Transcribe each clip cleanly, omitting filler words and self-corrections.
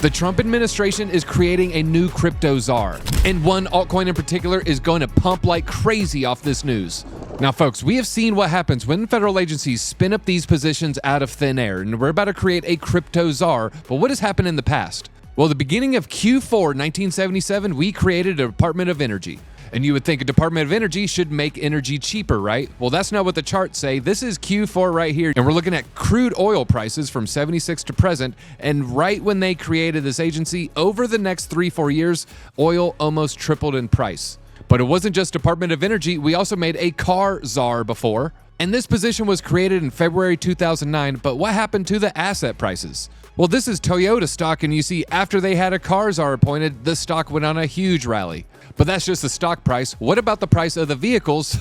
The Trump administration is creating a new crypto czar, and one altcoin in particular is going to pump like crazy off this news. Now, folks, we have seen what happens when federal agencies spin up these positions out of thin air, and we're about to create a crypto czar, but what has happened in the past? Well, the beginning of Q4 1977, we created a Department of Energy. And you would think a Department of Energy should make energy cheaper, right? Well, that's not what the charts say. This is Q4 right here, and we're looking at crude oil prices from 76 to present. And right when they created this agency, over the next 3-4 years, oil almost tripled in price. But it wasn't just Department of Energy. We also made a car czar before. And this position was created in February 2009. But what happened to the asset prices? Well, this is Toyota stock, and you see after they had a car czar appointed, the stock went on a huge rally. But that's just the stock price. What about the price of the vehicles?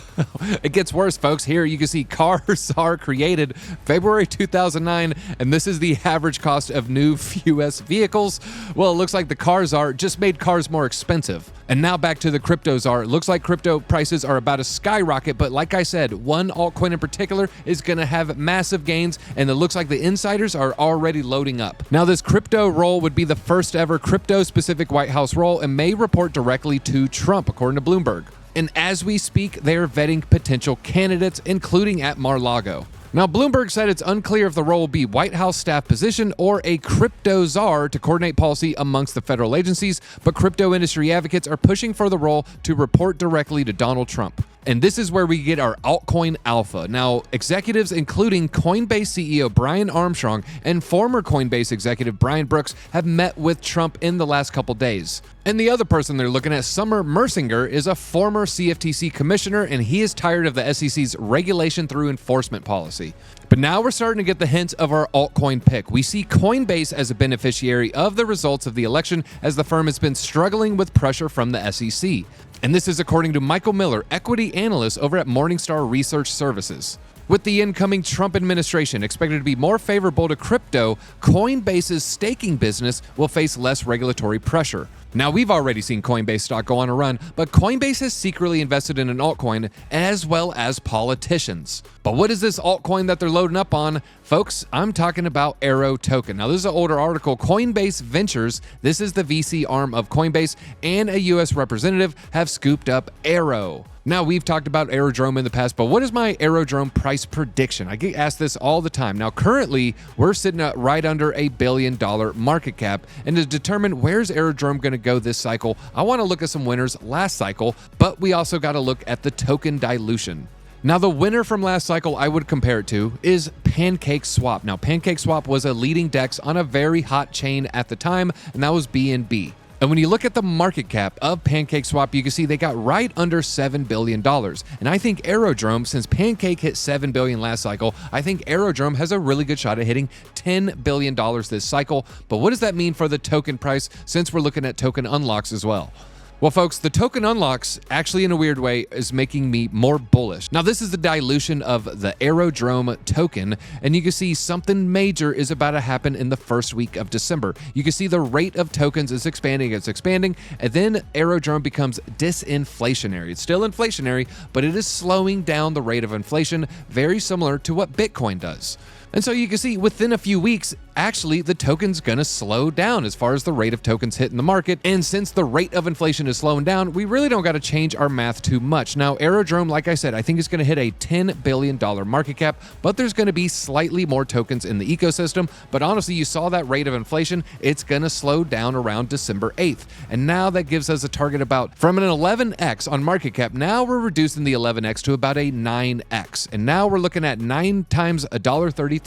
It gets worse, folks. Here you can see car czar created February 2009, and this is the average cost of new U.S. vehicles. Well, it looks like the car czar just made cars more expensive. And now back to the crypto czar. It looks like crypto prices are about to skyrocket, but like I said, one altcoin in particular is going to have massive gains, and it looks like the insiders are already loading up. Now, this crypto roll would be the first ever crypto-specific White House roll and may report directly to Trump, according to Bloomberg. And as we speak, they are vetting potential candidates, including at Mar-a-Lago. Now, Bloomberg said it's unclear if the role will be White House staff position or a crypto czar to coordinate policy amongst the federal agencies, but crypto industry advocates are pushing for the role to report directly to Donald Trump. And this is where we get our altcoin alpha. Now, executives including Coinbase CEO Brian Armstrong and former Coinbase executive Brian Brooks have met with Trump in the last couple days. And the other person they're looking at, Summer Mersinger, is a former CFTC commissioner, and he is tired of the SEC's regulation through enforcement policy. But now we're starting to get the hints of our altcoin pick. We see Coinbase as a beneficiary of the results of the election, as the firm has been struggling with pressure from the SEC. And this is according to Michael Miller, equity analyst over at Morningstar Research Services. With the incoming Trump administration expected to be more favorable to crypto, Coinbase's staking business will face less regulatory pressure. Now, we've already seen Coinbase stock go on a run, but Coinbase has secretly invested in an altcoin as well as politicians. But what is this altcoin that they're loading up on? Folks, I'm talking about Arrow token. Now, this is an older article. Coinbase Ventures, this is the VC arm of Coinbase, and a U.S. representative have scooped up Arrow. Now, we've talked about Aerodrome in the past, but what is my Aerodrome price prediction? I get asked this all the time. Now, currently, we're sitting at right under $1 billion market cap, and to determine where's Aerodrome going to go this cycle, I want to look at some winners last cycle, but we also got to look at the token dilution. Now, the winner from last cycle I would compare it to is PancakeSwap. Now, PancakeSwap was a leading DEX on a very hot chain at the time, and that was BNB. And when you look at the market cap of PancakeSwap, you can see they got right under $7 billion. And I think Aerodrome, since Pancake hit $7 billion last cycle, I think Aerodrome has a really good shot at hitting $10 billion this cycle. But what does that mean for the token price, since we're looking at token unlocks as well? Well, folks, the token unlocks, actually in a weird way, is making me more bullish. Now, this is the dilution of the Aerodrome token, and you can see something major is about to happen in the first week of December. You can see the rate of tokens is expanding, and then Aerodrome becomes disinflationary. It's still inflationary, but it is slowing down the rate of inflation, very similar to what Bitcoin does. And so you can see within a few weeks, actually, the token's going to slow down as far as the rate of tokens hitting the market. And since the rate of inflation is slowing down, we really don't got to change our math too much. Now, Aerodrome, like I said, I think is going to hit a $10 billion market cap, but there's going to be slightly more tokens in the ecosystem. But honestly, you saw that rate of inflation, it's going to slow down around December 8th. And now that gives us a target about from an 11x on market cap. Now we're reducing the 11x to about a 9x. And now we're looking at 9 times $1.33.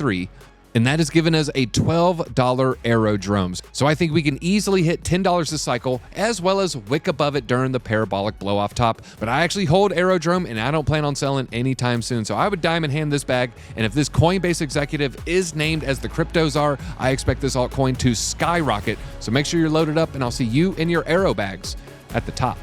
And that has given us a $12 Aerodromes. So I think we can easily hit $10 a cycle, as well as wick above it during the parabolic blow off top. But I actually hold Aerodrome, and I don't plan on selling anytime soon. So I would diamond hand this bag. And if this Coinbase executive is named as the crypto czar, I expect this altcoin to skyrocket. So make sure you're loaded up, and I'll see you in your Aero bags at the top.